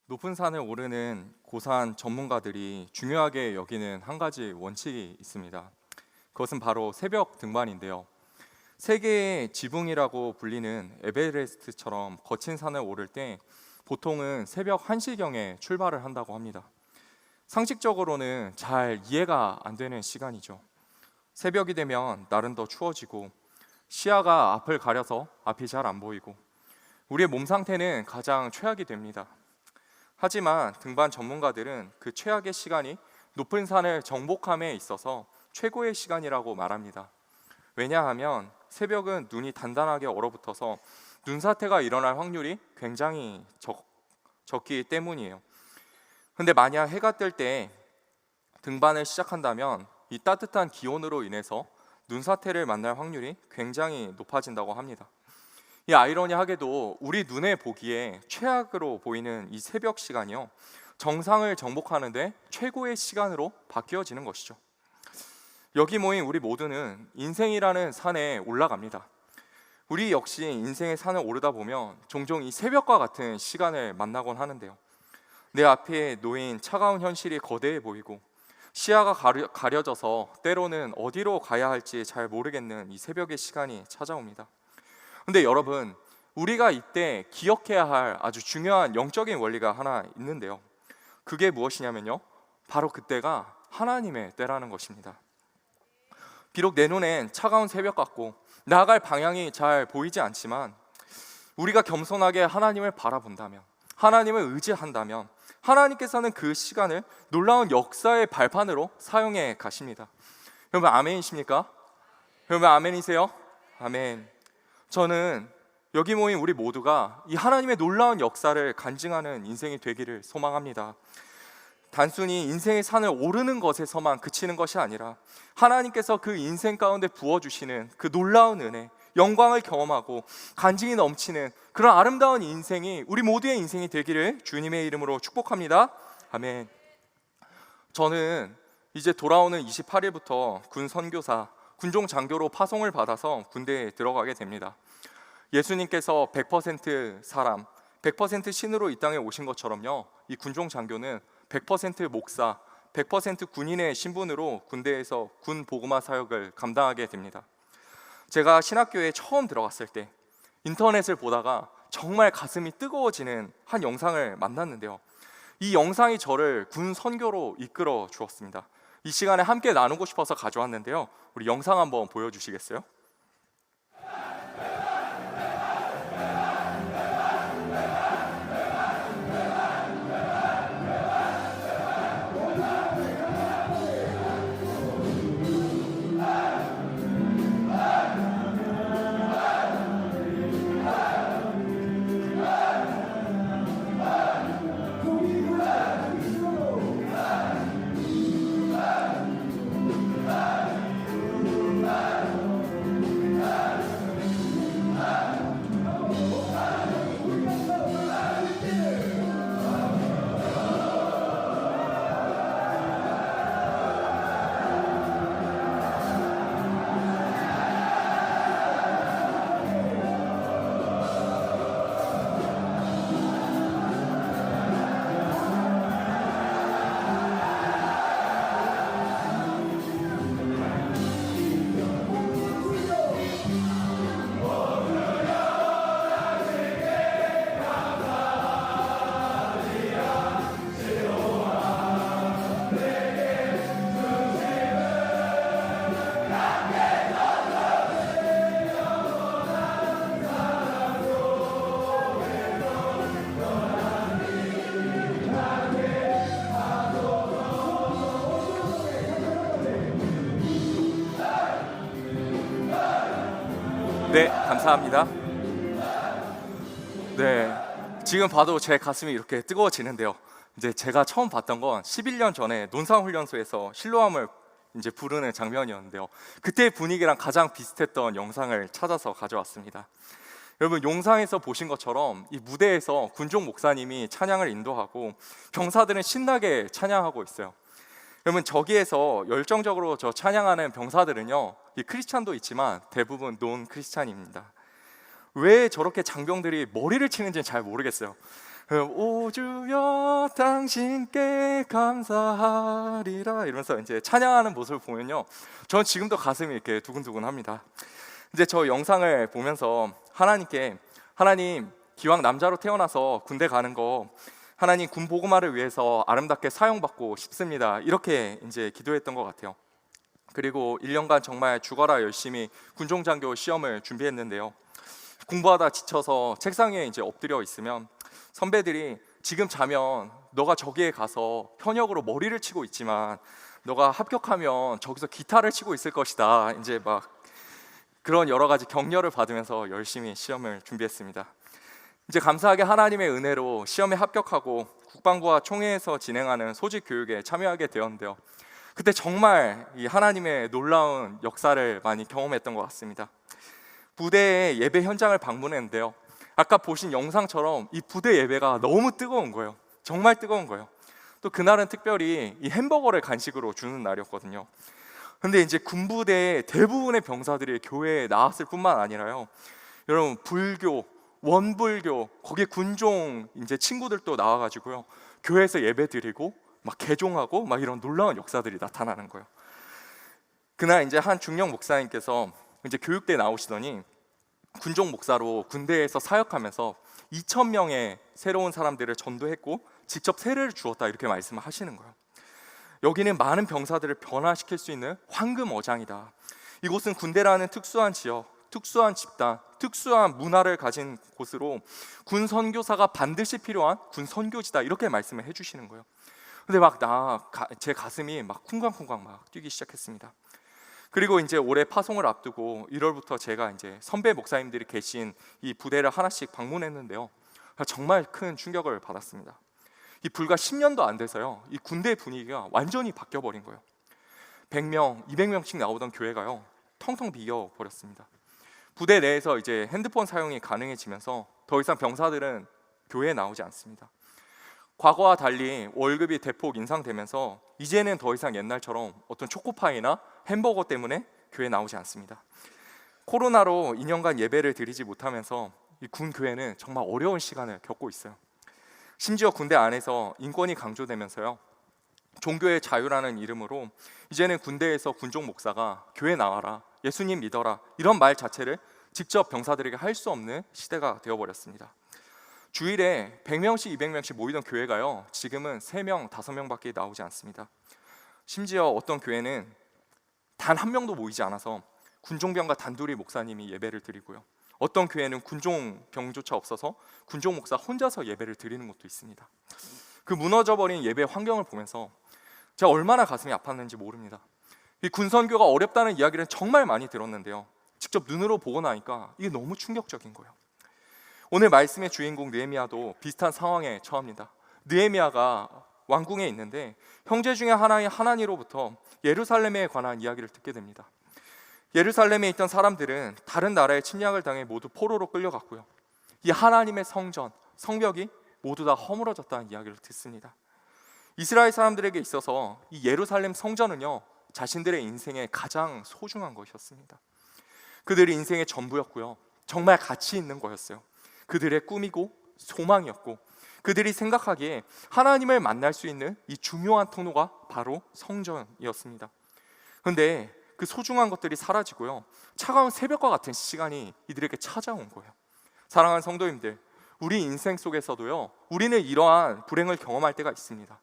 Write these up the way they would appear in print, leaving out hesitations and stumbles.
높은 산을 오르는 고산 전문가들이 중요하게 여기는 한 가지 원칙이 있습니다. 그것은 바로 새벽 등반인데요. 세계의 지붕이라고 불리는 에베레스트처럼 거친 산을 오를 때 보통은 새벽 1시경에 출발을 한다고 합니다. 상식적으로는 잘 이해가 안 되는 시간이죠. 새벽이 되면 날은 더 추워지고 시야가 앞을 가려서 앞이 잘 안 보이고 우리의 몸 상태는 가장 최악이 됩니다. 하지만 등반 전문가들은 그 최악의 시간이 높은 산을 정복함에 있어서 최고의 시간이라고 말합니다. 왜냐하면 새벽은 눈이 단단하게 얼어붙어서 눈사태가 일어날 확률이 굉장히 적기 때문이에요. 근데 만약 해가 뜰 때 등반을 시작한다면 이 따뜻한 기온으로 인해서 눈사태를 만날 확률이 굉장히 높아진다고 합니다. 이 아이러니하게도 우리 눈에 보기에 최악으로 보이는 이 새벽 시간이요, 정상을 정복하는데 최고의 시간으로 바뀌어지는 것이죠. 여기 모인 우리 모두는 인생이라는 산에 올라갑니다. 우리 역시 인생의 산을 오르다 보면 종종 이 새벽과 같은 시간을 만나곤 하는데요. 내 앞에 놓인 차가운 현실이 거대해 보이고 시야가 가려져서 때로는 어디로 가야 할지 잘 모르겠는 이 새벽의 시간이 찾아옵니다. 근데 여러분, 우리가 이때 기억해야 할 아주 중요한 영적인 원리가 하나 있는데요. 그게 무엇이냐면요, 바로 그때가 하나님의 때라는 것입니다. 비록 내 눈엔 차가운 새벽 같고 나아갈 방향이 잘 보이지 않지만 우리가 겸손하게 하나님을 바라본다면, 하나님을 의지한다면 하나님께서는 그 시간을 놀라운 역사의 발판으로 사용해 가십니다. 여러분 아멘이십니까? 여러분 아멘이세요? 아멘. 저는 여기 모인 우리 모두가 이 하나님의 놀라운 역사를 간증하는 인생이 되기를 소망합니다. 단순히 인생의 산을 오르는 것에서만 그치는 것이 아니라 하나님께서 그 인생 가운데 부어주시는 그 놀라운 은혜, 영광을 경험하고 간증이 넘치는 그런 아름다운 인생이 우리 모두의 인생이 되기를 주님의 이름으로 축복합니다. 아멘. 저는 이제 돌아오는 28일부터 군 선교사, 군종 장교로 파송을 받아서 군대에 들어가게 됩니다. 예수님께서 100% 사람, 100% 신으로 이 땅에 오신 것처럼요, 이 군종 장교는 100% 목사, 100% 군인의 신분으로 군대에서 군 복음화 사역을 감당하게 됩니다. 제가 신학교에 처음 들어갔을 때 인터넷을 보다가 정말 가슴이 뜨거워지는 한 영상을 만났는데요, 이 영상이 저를 군 선교로 이끌어 주었습니다. 이 시간에 함께 나누고 싶어서 가져왔는데요, 우리 영상 한번 보여주시겠어요? 네, 감사합니다. 네, 지금 봐도 제 가슴이 이렇게 뜨거워지는데요. 이제 제가 처음 봤던 건 11년 전에 논산훈련소에서 실로암을 이제 부르는 장면이었는데요. 그때 분위기랑 가장 비슷했던 영상을 찾아서 가져왔습니다. 여러분, 영상에서 보신 것처럼 이 무대에서 군종 목사님이 찬양을 인도하고 병사들은 신나게 찬양하고 있어요. 여러분, 저기에서 열정적으로 저 찬양하는 병사들은요, 이 크리스찬도 있지만 대부분 논 크리스찬입니다. 왜 저렇게 장병들이 머리를 치는지는 잘 모르겠어요. 오 주여 당신께 감사하리라 이러면서 이제 찬양하는 모습을 보면요, 저는 지금도 가슴이 이렇게 두근두근합니다. 이제 저 영상을 보면서 하나님께, 하나님 기왕 남자로 태어나서 군대 가는 거 하나님 군 보고마를 위해서 아름답게 사용받고 싶습니다, 이렇게 이제 기도했던 것 같아요. 그리고 1년간 정말 죽어라 열심히 군종장교 시험을 준비했는데요, 공부하다 지쳐서 책상 위에 이제 엎드려 있으면 선배들이 지금 자면 너가 저기에 가서 현역으로 머리를 치고 있지만 너가 합격하면 저기서 기타를 치고 있을 것이다, 이제 막 그런 여러 가지 격려를 받으면서 열심히 시험을 준비했습니다. 이제 감사하게 하나님의 은혜로 시험에 합격하고 국방부와 총회에서 진행하는 소집 교육에 참여하게 되었는데요, 그때 정말 이 하나님의 놀라운 역사를 많이 경험했던 것 같습니다. 부대의 예배 현장을 방문했는데요, 아까 보신 영상처럼 이 부대 예배가 너무 뜨거운 거예요. 정말 뜨거운 거예요. 또 그날은 특별히 이 햄버거를 간식으로 주는 날이었거든요. 근데 이제 군부대의 대부분의 병사들이 교회에 나왔을 뿐만 아니라요, 여러분 불교, 원불교, 거기에 군종 이제 친구들도 나와가지고요, 교회에서 예배 드리고 막 개종하고 막 이런 놀라운 역사들이 나타나는 거예요. 그날 이제 한 중령 목사님께서 이제 교육대에 나오시더니 군종 목사로 군대에서 사역하면서 2,000명의 새로운 사람들을 전도했고 직접 세례를 주었다, 이렇게 말씀을 하시는 거예요. 여기는 많은 병사들을 변화시킬 수 있는 황금 어장이다. 이곳은 군대라는 특수한 지역, 특수한 집단, 특수한 문화를 가진 곳으로 군 선교사가 반드시 필요한 군 선교지다, 이렇게 말씀을 해주시는 거예요. 근데 막 제 가슴이 막 쿵쾅쿵쾅 막 뛰기 시작했습니다. 그리고 이제 올해 파송을 앞두고 1월부터 제가 이제 선배 목사님들이 계신 이 부대를 하나씩 방문했는데요, 정말 큰 충격을 받았습니다. 이 불과 10년도 안 돼서요, 이 군대 분위기가 완전히 바뀌어 버린 거예요. 100명, 200명씩 나오던 교회가요, 텅텅 비어 버렸습니다. 부대 내에서 이제 핸드폰 사용이 가능해지면서 더 이상 병사들은 교회에 나오지 않습니다. 과거와 달리 월급이 대폭 인상되면서 이제는 더 이상 옛날처럼 어떤 초코파이나 햄버거 때문에 교회에 나오지 않습니다. 코로나로 2년간 예배를 드리지 못하면서 이 군 교회는 정말 어려운 시간을 겪고 있어요. 심지어 군대 안에서 인권이 강조되면서요, 종교의 자유라는 이름으로 이제는 군대에서 군종 목사가 교회 나와라, 예수님 믿어라, 이런 말 자체를 직접 병사들에게 할 수 없는 시대가 되어버렸습니다. 주일에 100명씩 200명씩 모이던 교회가요, 지금은 3명, 5명밖에 나오지 않습니다. 심지어 어떤 교회는 단 한 명도 모이지 않아서 군종병과 단둘이 목사님이 예배를 드리고요, 어떤 교회는 군종병조차 없어서 군종 목사 혼자서 예배를 드리는 곳도 있습니다. 그 무너져버린 예배 환경을 보면서 제가 얼마나 가슴이 아팠는지 모릅니다. 이 군선교가 어렵다는 이야기를 정말 많이 들었는데요, 직접 눈으로 보고 나니까 이게 너무 충격적인 거예요. 오늘 말씀의 주인공 느헤미야도 비슷한 상황에 처합니다. 느헤미야가 왕궁에 있는데 형제 중에 하나인 하나니로부터 예루살렘에 관한 이야기를 듣게 됩니다. 예루살렘에 있던 사람들은 다른 나라의 침략을 당해 모두 포로로 끌려갔고요, 이 하나님의 성전, 성벽이 모두 다 허물어졌다는 이야기를 듣습니다. 이스라엘 사람들에게 있어서 이 예루살렘 성전은요, 자신들의 인생의 가장 소중한 것이었습니다. 그들의 인생의 전부였고요, 정말 가치 있는 거였어요. 그들의 꿈이고 소망이었고 그들이 생각하기에 하나님을 만날 수 있는 이 중요한 통로가 바로 성전이었습니다. 그런데 그 소중한 것들이 사라지고요, 차가운 새벽과 같은 시간이 이들에게 찾아온 거예요. 사랑하는 성도님들, 우리 인생 속에서도요, 우리는 이러한 불행을 경험할 때가 있습니다.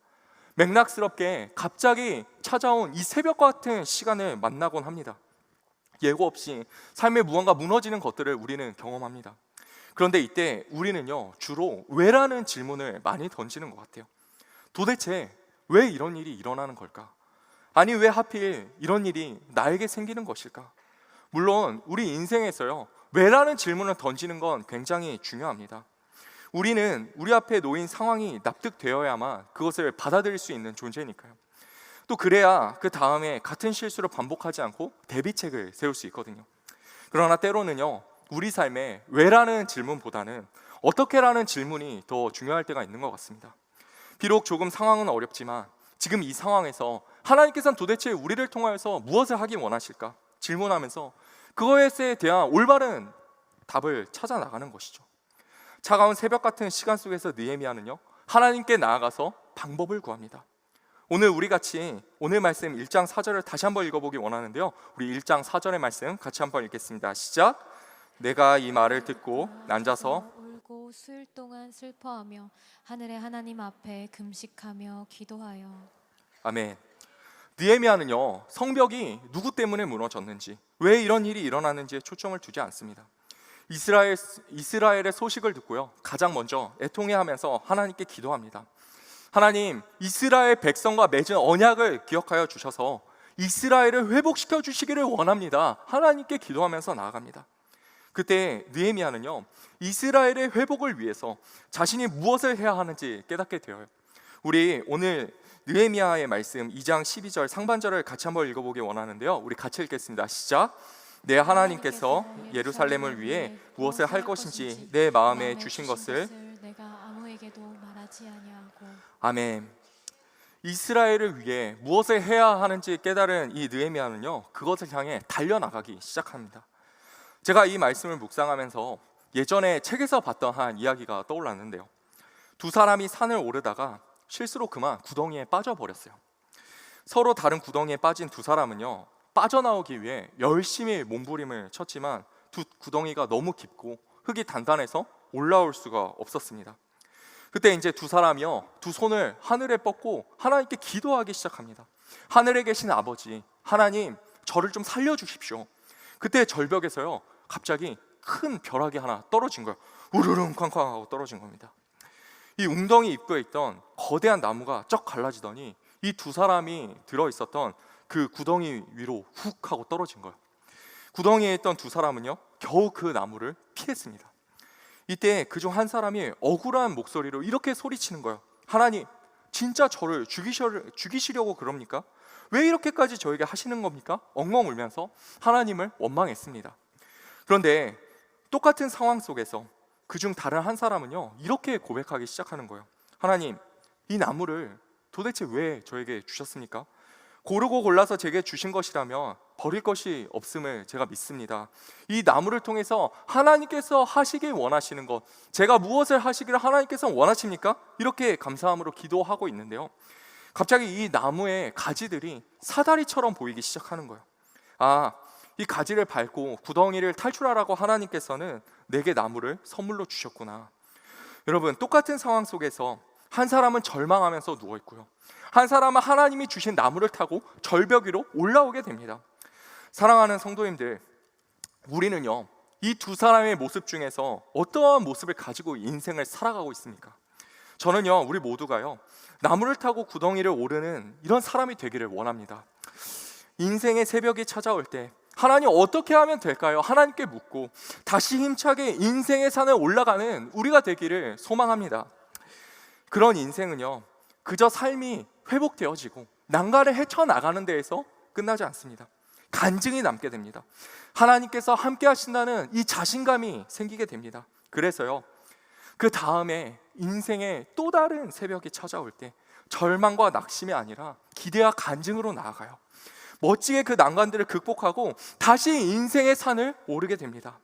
맥락스럽게 갑자기 찾아온 이 새벽과 같은 시간을 만나곤 합니다. 예고 없이 삶에 무언가 무너지는 것들을 우리는 경험합니다. 그런데 이때 우리는요, 주로 왜라는 질문을 많이 던지는 것 같아요. 도대체 왜 이런 일이 일어나는 걸까? 아니, 왜 하필 이런 일이 나에게 생기는 것일까? 물론 우리 인생에서요, 왜라는 질문을 던지는 건 굉장히 중요합니다. 우리는 우리 앞에 놓인 상황이 납득되어야만 그것을 받아들일 수 있는 존재니까요. 또 그래야 그 다음에 같은 실수를 반복하지 않고 대비책을 세울 수 있거든요. 그러나 때로는요, 우리 삶에 왜라는 질문보다는 어떻게라는 질문이 더 중요할 때가 있는 것 같습니다. 비록 조금 상황은 어렵지만 지금 이 상황에서 하나님께서는 도대체 우리를 통하여서 무엇을 하기 원하실까? 질문하면서 그거에 대한 올바른 답을 찾아 나가는 것이죠. 차가운 새벽 같은 시간 속에서 느헤미야는요, 하나님께 나아가서 방법을 구합니다. 오늘 우리 같이 오늘 말씀 1장 4절을 다시 한번 읽어보기 원하는데요, 우리 1장 4절의 말씀 같이 한번 읽겠습니다. 시작. 내가 이 말을 듣고 앉아서 울고 수일 동안 슬퍼하며 하늘의 하나님 앞에 금식하며 기도하여. 아멘. 느헤미야는요, 성벽이 누구 때문에 무너졌는지, 왜 이런 일이 일어났는지에 초점을 두지 않습니다. 이스라엘의 소식을 듣고요, 가장 먼저 애통해하면서 하나님께 기도합니다. 하나님, 이스라엘 백성과 맺은 언약을 기억하여 주셔서 이스라엘을 회복시켜 주시기를 원합니다. 하나님께 기도하면서 나아갑니다. 그때 느헤미야는요, 이스라엘의 회복을 위해서 자신이 무엇을 해야 하는지 깨닫게 되어요. 우리 오늘 느헤미야의 말씀 2장 12절 상반절을 같이 한번 읽어보기 원하는데요, 우리 같이 읽겠습니다. 시작. 내 하나님께서 예루살렘을 위해 무엇을 할 것인지 내 마음에 주신 것을 내가 아무에게도 말하지 아니하고. 아멘. 이스라엘을 위해 무엇을 해야 하는지 깨달은 이 느헤미야는요, 그것을 향해 달려나가기 시작합니다. 제가 이 말씀을 묵상하면서 예전에 책에서 봤던 한 이야기가 떠올랐는데요, 두 사람이 산을 오르다가 실수로 그만 구덩이에 빠져버렸어요. 서로 다른 구덩이에 빠진 두 사람은요, 빠져나오기 위해 열심히 몸부림을 쳤지만 두 구덩이가 너무 깊고 흙이 단단해서 올라올 수가 없었습니다. 그때 이제 두 사람이요, 두 손을 하늘에 뻗고 하나님께 기도하기 시작합니다. 하늘에 계신 아버지, 하나님, 저를 좀 살려주십시오. 그때 절벽에서요, 갑자기 큰 벼락이 하나 떨어진 거예요. 우르릉 쾅쾅 하고 떨어진 겁니다. 이 웅덩이 입구에 있던 거대한 나무가 쩍 갈라지더니 이 두 사람이 들어있었던 그 구덩이 위로 훅 하고 떨어진 거예요. 구덩이에 있던 두 사람은요, 겨우 그 나무를 피했습니다. 이때 그중 한 사람이 억울한 목소리로 이렇게 소리치는 거예요. 하나님, 진짜 저를 죽이시려고 그럽니까? 왜 이렇게까지 저에게 하시는 겁니까? 엉엉 울면서 하나님을 원망했습니다. 그런데 똑같은 상황 속에서 그중 다른 한 사람은요, 이렇게 고백하기 시작하는 거예요. 하나님, 이 나무를 도대체 왜 저에게 주셨습니까? 고르고 골라서 제게 주신 것이라면 버릴 것이 없음을 제가 믿습니다. 이 나무를 통해서 하나님께서 하시길 원하시는 것, 제가 무엇을 하시기를 하나님께서 원하십니까? 이렇게 감사함으로 기도하고 있는데요, 갑자기 이 나무의 가지들이 사다리처럼 보이기 시작하는 거예요. 아, 이 가지를 밟고 구덩이를 탈출하라고 하나님께서는 내게 나무를 선물로 주셨구나. 여러분, 똑같은 상황 속에서 한 사람은 절망하면서 누워있고요, 한 사람은 하나님이 주신 나무를 타고 절벽 위로 올라오게 됩니다. 사랑하는 성도님들, 우리는요, 이 두 사람의 모습 중에서 어떠한 모습을 가지고 인생을 살아가고 있습니까? 저는요, 우리 모두가요, 나무를 타고 구덩이를 오르는 이런 사람이 되기를 원합니다. 인생의 새벽이 찾아올 때 하나님, 어떻게 하면 될까요? 하나님께 묻고 다시 힘차게 인생의 산을 올라가는 우리가 되기를 소망합니다. 그런 인생은요, 그저 삶이 회복되어지고 난간을 헤쳐나가는 데에서 끝나지 않습니다. 간증이 남게 됩니다. 하나님께서 함께 하신다는 이 자신감이 생기게 됩니다. 그래서요, 그 다음에 인생의 또 다른 새벽이 찾아올 때 절망과 낙심이 아니라 기대와 간증으로 나아가요. 멋지게 그 난관들을 극복하고 다시 인생의 산을 오르게 됩니다.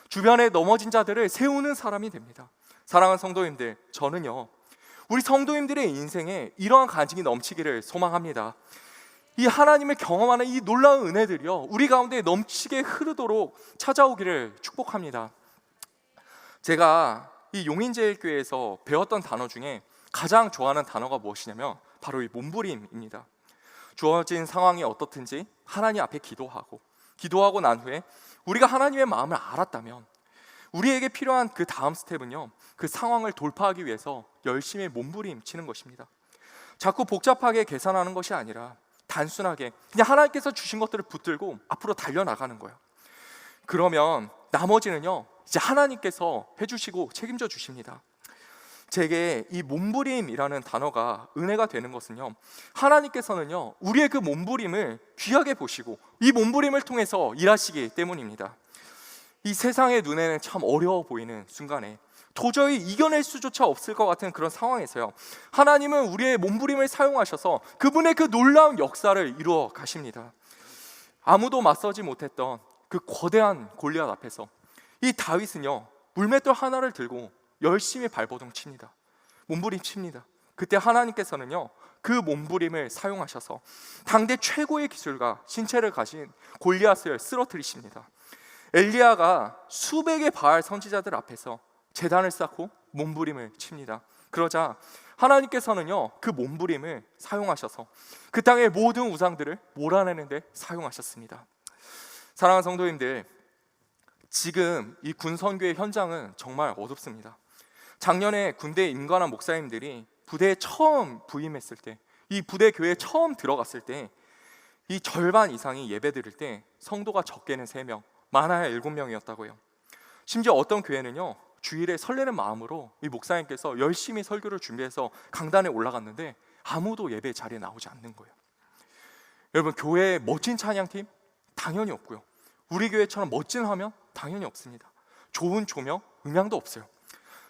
주변에 넘어진 자들을 세우는 사람이 됩니다. 사랑하는 성도님들, 저는요, 우리 성도님들의 인생에 이러한 간증이 넘치기를 소망합니다. 이 하나님을 경험하는 이 놀라운 은혜들이요, 우리 가운데 넘치게 흐르도록 찾아오기를 축복합니다. 제가 이 용인제일교회에서 배웠던 단어 중에 가장 좋아하는 단어가 무엇이냐면 바로 이 몸부림입니다. 주어진 상황이 어떻든지 하나님 앞에 기도하고 난 후에 우리가 하나님의 마음을 알았다면 우리에게 필요한 그 다음 스텝은요, 그 상황을 돌파하기 위해서 열심히 몸부림치는 것입니다. 자꾸 복잡하게 계산하는 것이 아니라 단순하게 그냥 하나님께서 주신 것들을 붙들고 앞으로 달려나가는 거예요. 그러면 나머지는요, 이제 하나님께서 해주시고 책임져 주십니다. 제게 이 몸부림이라는 단어가 은혜가 되는 것은요, 하나님께서는요, 우리의 그 몸부림을 귀하게 보시고 이 몸부림을 통해서 일하시기 때문입니다. 이 세상의 눈에는 참 어려워 보이는 순간에 도저히 이겨낼 수조차 없을 것 같은 그런 상황에서요, 하나님은 우리의 몸부림을 사용하셔서 그분의 그 놀라운 역사를 이루어 가십니다. 아무도 맞서지 못했던 그 거대한 골리앗 앞에서 이 다윗은요, 물맷돌 하나를 들고 열심히 발버둥 칩니다. 몸부림칩니다. 그때 하나님께서는요, 그 몸부림을 사용하셔서 당대 최고의 기술과 신체를 가진 골리앗을 쓰러뜨리십니다. 엘리야가 수백의 바알 선지자들 앞에서 제단을 쌓고 몸부림을 칩니다. 그러자 하나님께서는요, 그 몸부림을 사용하셔서 그 땅의 모든 우상들을 몰아내는 데 사용하셨습니다. 사랑하는 성도님들, 지금 이 군선교의 현장은 정말 어둡습니다. 작년에 군대에 임관한 목사님들이 부대에 처음 부임했을 때, 이 부대 교회에 처음 들어갔을 때 이 절반 이상이 예배 드릴 때 성도가 적게는 3명, 많아야 7명이었다고요. 심지어 어떤 교회는요, 주일에 설레는 마음으로 이 목사님께서 열심히 설교를 준비해서 강단에 올라갔는데 아무도 예배 자리에 나오지 않는 거예요. 여러분, 교회에 멋진 찬양팀? 당연히 없고요. 우리 교회처럼 멋진 화면? 당연히 없습니다. 좋은 조명? 음향도 없어요.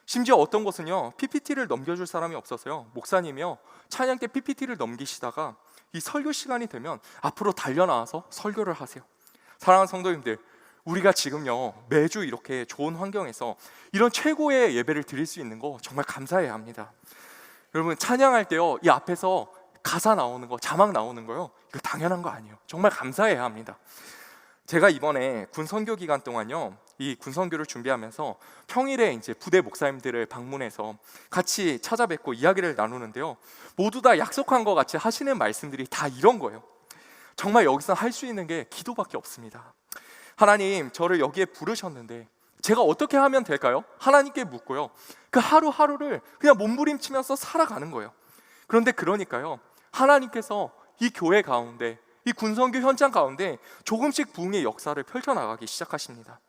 심지어 어떤 곳은요, PPT를 넘겨줄 사람이 없어서요, 목사님이요, 찬양 때 PPT를 넘기시다가 이 설교 시간이 되면 앞으로 달려나와서 설교를 하세요. 사랑하는 성도님들, 우리가 지금요, 매주 이렇게 좋은 환경에서 이런 최고의 예배를 드릴 수 있는 거 정말 감사해야 합니다. 여러분, 찬양할 때요, 이 앞에서 가사 나오는 거, 자막 나오는 거요, 이거 당연한 거 아니에요. 정말 감사해야 합니다. 제가 이번에 군 선교 기간 동안요, 이 군 선교를 준비하면서 평일에 이제 부대 목사님들을 방문해서 같이 찾아뵙고 이야기를 나누는데요, 모두 다 약속한 것 같이 하시는 말씀들이 다 이런 거예요. 정말 여기서 할 수 있는 게 기도밖에 없습니다. 하나님, 저를 여기에 부르셨는데 제가 어떻게 하면 될까요? 하나님께 묻고요, 그 하루하루를 그냥 몸부림치면서 살아가는 거예요. 그런데 그러니까요, 하나님께서 이 교회 가운데, 이 군선교 현장 가운데 조금씩 부흥의 역사를 펼쳐나가기 시작하십니다.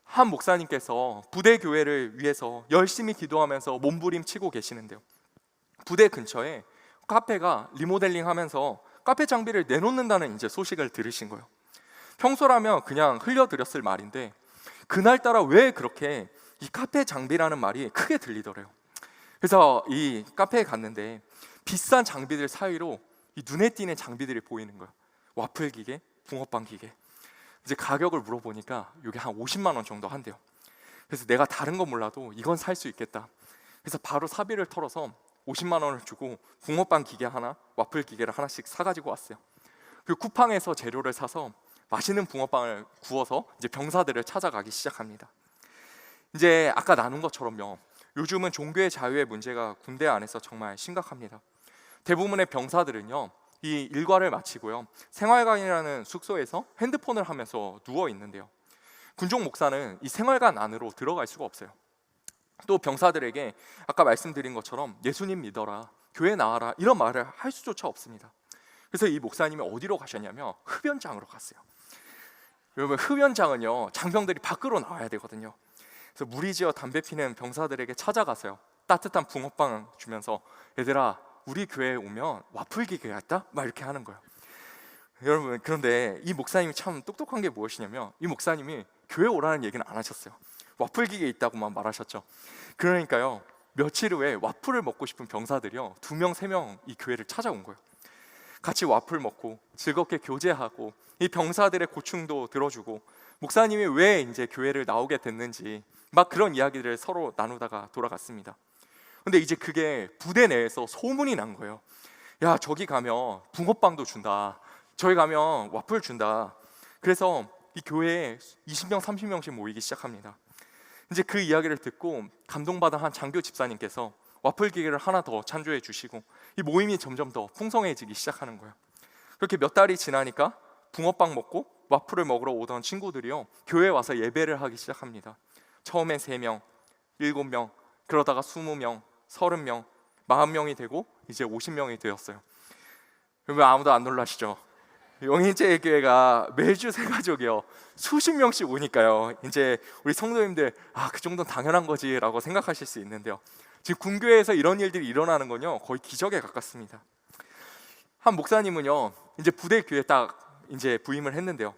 한 목사님께서 부대 교회를 위해서 열심히 기도하면서 몸부림치고 계시는데요, 부대 근처에 카페가 리모델링 하면서 카페 장비를 내놓는다는 이제 소식을 들으신 거예요. 평소라면 그냥 흘려드렸을 말인데 그날따라 왜 그렇게 이 카페 장비라는 말이 크게 들리더래요. 그래서 이 카페에 갔는데 비싼 장비들 사이로 이 눈에 띄는 장비들이 보이는 거예요. 와플 기계, 붕어빵 기계. 이제 가격을 물어보니까 이게 한 50만 원 정도 한대요. 그래서 내가 다른 건 몰라도 이건 살 수 있겠다. 그래서 바로 사비를 털어서 50만 원을 주고 붕어빵 기계 하나, 와플 기계를 하나씩 사가지고 왔어요. 그리고 쿠팡에서 재료를 사서 맛있는 붕어빵을 구워서 이제 병사들을 찾아가기 시작합니다. 이제 아까 나눈 것처럼요, 요즘은 종교의 자유의 문제가 군대 안에서 정말 심각합니다. 대부분의 병사들은요, 이 일과를 마치고요, 생활관이라는 숙소에서 핸드폰을 하면서 누워 있는데요, 군종 목사는 이 생활관 안으로 들어갈 수가 없어요. 또 병사들에게 아까 말씀드린 것처럼 예수님 믿어라, 교회 나와라, 이런 말을 할 수조차 없습니다. 그래서 이 목사님이 어디로 가셨냐면 흡연장으로 갔어요. 여러분, 흡연장은요, 장병들이 밖으로 나와야 되거든요. 그래서 무리지어 담배 피는 병사들에게 찾아가서요, 따뜻한 붕어빵 주면서 얘들아, 우리 교회에 오면 와플 기계가 있다? 막 이렇게 하는 거예요. 여러분, 그런데 이 목사님이 참 똑똑한 게 무엇이냐면 이 목사님이 교회 오라는 얘기는 안 하셨어요. 와플 기계 있다고만 말하셨죠. 그러니까요, 며칠 후에 와플을 먹고 싶은 병사들이요, 2명, 3명 이 교회를 찾아온 거예요. 같이 와플 먹고 즐겁게 교제하고 이 병사들의 고충도 들어주고 목사님이 왜 이제 교회를 나오게 됐는지 막 그런 이야기들을 서로 나누다가 돌아갔습니다. 근데 이제 그게 부대 내에서 소문이 난 거예요. 야, 저기 가면 붕어빵도 준다, 저기 가면 와플 준다. 그래서 이 교회에 20명, 30명씩 모이기 시작합니다. 이제 그 이야기를 듣고 감동받은 한 장교 집사님께서 와플 기계를 하나 더 찬조해 주시고 이 모임이 점점 더 풍성해지기 시작하는 거예요. 그렇게 몇 달이 지나니까 붕어빵 먹고 와플을 먹으러 오던 친구들이요, 교회에 와서 예배를 하기 시작합니다. 처음엔 3명, 7명, 그러다가 20명, 30명, 40명이 되고 이제 50명이 되었어요. 여러분, 아무도 안 놀라시죠? 영인제 교회가 매주 새 가족이요, 수십 명씩 오니까요, 이제 우리 성도님들, 그 정도는 당연한 거지라고 생각하실 수 있는데요, 지금 군교회에서 이런 일들이 일어나는 건요, 거의 기적에 가깝습니다. 한 목사님은요, 이제 부대 교회에 딱 이제 부임을 했는데요,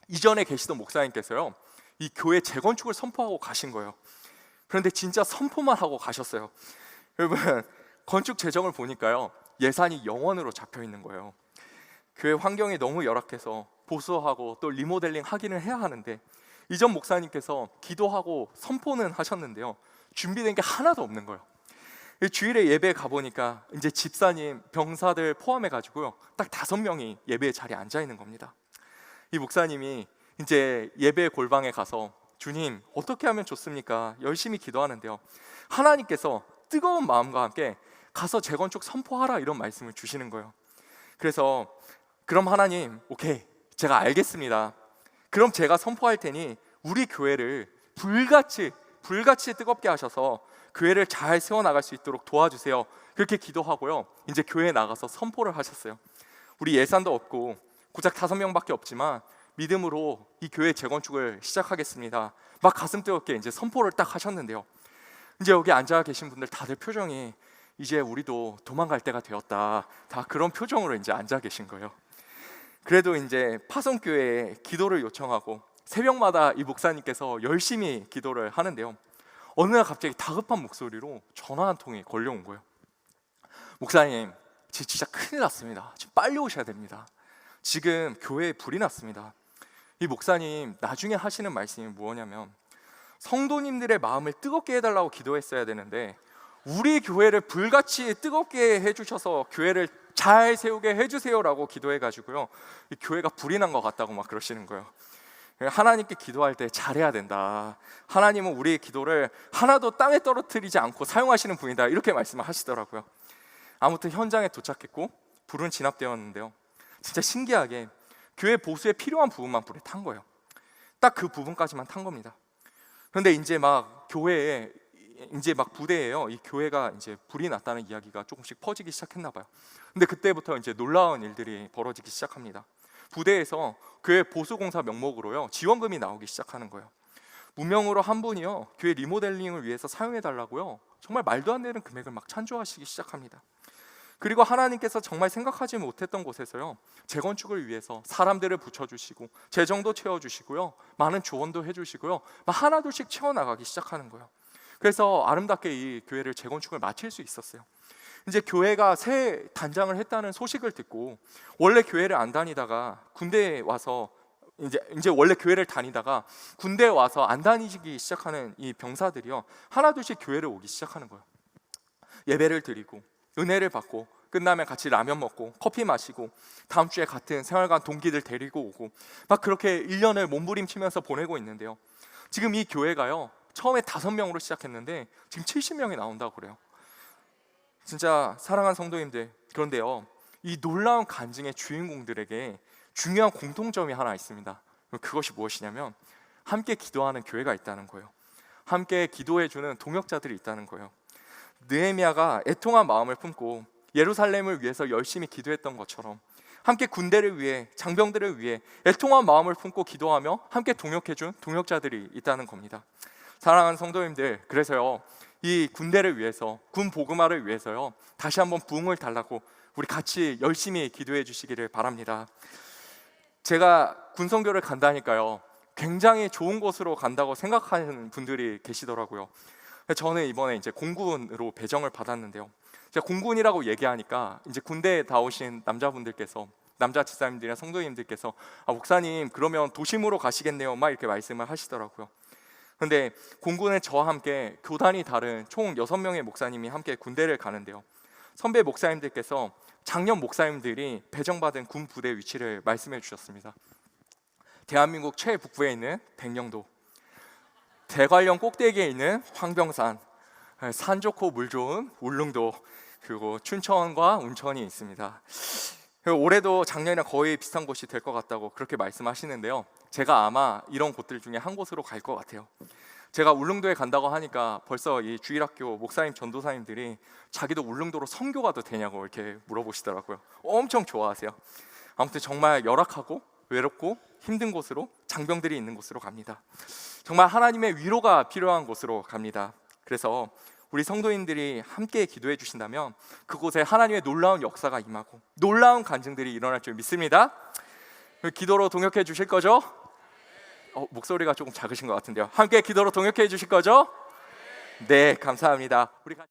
이전에 계시던 목사님께서요, 이 교회 재건축을 선포하고 가신 거예요. 그런데 진짜 선포만 하고 가셨어요. 여러분, 건축 재정을 보니까요, 예산이 0원으로 잡혀 있는 거예요. 교회 환경이 너무 열악해서 보수하고 또 리모델링 하기는 해야 하는데 이전 목사님께서 기도하고 선포는 하셨는데요, 준비된 게 하나도 없는 거예요. 주일에 예배에 가보니까 이제 집사님, 병사들 포함해가지고요, 딱 5명이 예배의 자리에 앉아 있는 겁니다. 이 목사님이 이제 예배 골방에 가서 주님 어떻게 하면 좋습니까? 열심히 기도하는데요, 하나님께서 뜨거운 마음과 함께 가서 재건축 선포하라 이런 말씀을 주시는 거예요. 그래서 그럼 하나님, 오케이, 제가 알겠습니다. 그럼 제가 선포할 테니 우리 교회를 불같이 뜨겁게 하셔서 교회를 잘 세워나갈 수 있도록 도와주세요. 그렇게 기도하고요, 이제 교회에 나가서 선포를 하셨어요. 우리 예산도 없고 고작 5명밖에 없지만 믿음으로 이 교회 재건축을 시작하겠습니다. 막 가슴 뜨겁게 이제 선포를 딱 하셨는데요, 이제 여기 앉아 계신 분들 다들 표정이 이제 우리도 도망갈 때가 되었다, 다 그런 표정으로 이제 앉아 계신 거예요. 그래도 이제 파송교회에 기도를 요청하고 새벽마다 이 목사님께서 열심히 기도를 하는데요, 어느 날 갑자기 다급한 목소리로 전화 한 통이 걸려온 거예요. 목사님, 진짜 큰일 났습니다. 지금 빨리 오셔야 됩니다. 지금 교회에 불이 났습니다. 이 목사님 나중에 하시는 말씀이 뭐냐면, 성도님들의 마음을 뜨겁게 해달라고 기도했어야 되는데 우리 교회를 불같이 뜨겁게 해주셔서 교회를 잘 세우게 해주세요라고 기도해가지고요, 이 교회가 불이 난 것 같다고 막 그러시는 거예요. 하나님께 기도할 때 잘해야 된다, 하나님은 우리의 기도를 하나도 땅에 떨어뜨리지 않고 사용하시는 분이다, 이렇게 말씀을 하시더라고요. 아무튼 현장에 도착했고 불은 진압되었는데요, 진짜 신기하게 교회 보수에 필요한 부분만 불에 탄 거예요. 딱 그 부분까지만 탄 겁니다. 그런데 이제 막 교회에 이제 막 부대에요, 이 교회가 이제 불이 났다는 이야기가 조금씩 퍼지기 시작했나 봐요. 근데 그때부터 이제 놀라운 일들이 벌어지기 시작합니다. 부대에서 교회 보수공사 명목으로요, 지원금이 나오기 시작하는 거예요. 무명으로 한 분이요, 교회 리모델링을 위해서 사용해 달라고요, 정말 말도 안 되는 금액을 막 찬조하시기 시작합니다. 그리고 하나님께서 정말 생각하지 못했던 곳에서요, 재건축을 위해서 사람들을 붙여주시고 재정도 채워주시고요, 많은 조언도 해주시고요, 막 하나둘씩 채워나가기 시작하는 거예요. 그래서 아름답게 이 교회를 재건축을 마칠 수 있었어요. 이제 교회가 새 단장을 했다는 소식을 듣고, 원래 교회를 안 다니다가 군대에 와서 이제 원래 교회를 다니다가 군대에 와서 안 다니기 시작하는 이 병사들이요, 하나둘씩 교회를 오기 시작하는 거예요. 예배를 드리고 은혜를 받고 끝나면 같이 라면 먹고 커피 마시고 다음 주에 같은 생활관 동기들 데리고 오고 막 그렇게 1년을 몸부림치면서 보내고 있는데요, 지금 이 교회가요, 처음에 5명으로 시작했는데 지금 70명이 나온다고 그래요. 진짜 사랑하는 성도님들, 그런데요, 이 놀라운 간증의 주인공들에게 중요한 공통점이 하나 있습니다. 그것이 무엇이냐면 함께 기도하는 교회가 있다는 거예요. 함께 기도해주는 동역자들이 있다는 거예요. 느헤미야가 애통한 마음을 품고 예루살렘을 위해서 열심히 기도했던 것처럼 함께 군대를 위해, 장병들을 위해 애통한 마음을 품고 기도하며 함께 동역해준 동역자들이 있다는 겁니다. 사랑하는 성도님들, 그래서요, 이 군대를 위해서, 군 보그마를 위해서요, 다시 한번 부흥을 달라고 우리 같이 열심히 기도해 주시기를 바랍니다. 제가 군성교를 간다니까요, 굉장히 좋은 곳으로 간다고 생각하는 분들이 계시더라고요. 저는 이번에 이제 공군으로 배정을 받았는데요, 제가 공군이라고 얘기하니까 이제 군대에 다 오신 남자분들께서, 남자 집사님들이나 성도님들께서 목사님 그러면 도심으로 가시겠네요, 막 이렇게 말씀을 하시더라고요. 그런데 공군에 저와 함께 교단이 다른 총 6명의 목사님이 함께 군대를 가는데요, 선배 목사님들께서 작년 목사님들이 배정받은 군 부대 위치를 말씀해 주셨습니다. 대한민국 최북부에 있는 백령도, 대관령 꼭대기에 있는 황병산, 산 좋고 물 좋은 울릉도, 그리고 춘천과 운천이 있습니다. 올해도 작년이랑 거의 비슷한 곳이 될 것 같다고 그렇게 말씀하시는데요, 제가 아마 이런 곳들 중에 한 곳으로 갈 것 같아요. 제가 울릉도에 간다고 하니까 벌써 이 주일학교 목사님, 전도사님들이 자기도 울릉도로 선교 가도 되냐고 이렇게 물어보시더라고요. 엄청 좋아하세요. 아무튼 정말 열악하고 외롭고 힘든 곳으로, 장병들이 있는 곳으로 갑니다. 정말 하나님의 위로가 필요한 곳으로 갑니다. 그래서 우리 성도인들이 함께 기도해 주신다면 그곳에 하나님의 놀라운 역사가 임하고 놀라운 간증들이 일어날 줄 믿습니다. 기도로 동역해 주실 거죠? 목소리가 조금 작으신 것 같은데요. 함께 기도로 동역해 주실 거죠? 네, 감사합니다. 우리